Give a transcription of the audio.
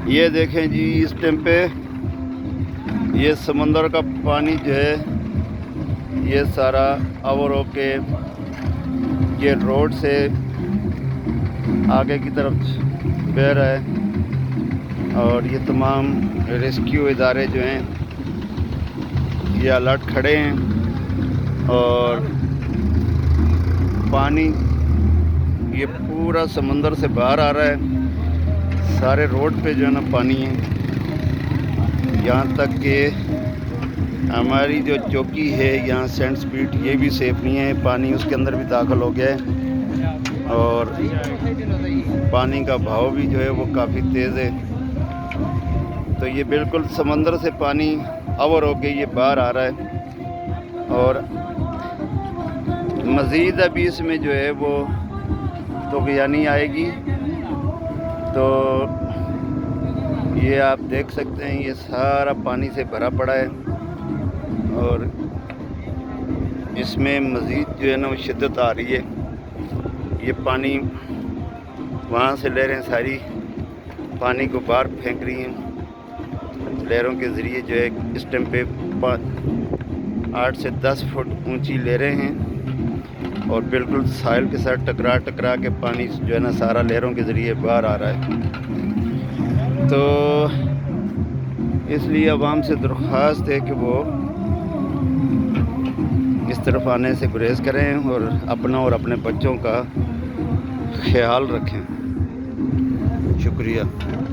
ये देखें जी, इस टाइम पे ये समंदर का पानी जो है ये सारा ओवर होके ये रोड से आगे की तरफ बह रहा है। और ये तमाम रेस्क्यू इदारे जो हैं ये अलर्ट खड़े हैं। और पानी ये पूरा समंदर से बाहर आ रहा है। सारे रोड पे जो है ना पानी है। यहाँ तक कि हमारी जो चौकी है यहाँ सेंट स्ट्रीट ये भी सेफ नहीं है, पानी उसके अंदर भी दाखिल हो गया है। और पानी का बहाव भी जो है वो काफ़ी तेज़ है। तो ये बिल्कुल समंदर से पानी ओवर होके ये बाहर आ रहा है। और मज़ीद अभी इसमें जो है वो तूफ़ानी आएगी। तो ये आप देख सकते हैं ये सारा पानी से भरा पड़ा है। और इसमें मज़ीद जो है ना वो शिद्दत आ रही है। ये पानी वहाँ से लहरें सारी पानी को बाहर फेंक रही हैं। लहरों के ज़रिए जो है इस टाइम पे 8 से 10 फुट ऊंची लहरें हैं। और बिल्कुल साहिल के साथ टकरा के पानी जो है ना सारा लहरों के ज़रिए बाहर आ रहा है। तो इसलिए आवाम से दरख्वास्त है कि वो इस तरफ आने से गुरेज करें और अपना और अपने बच्चों का ख्याल रखें। शुक्रिया।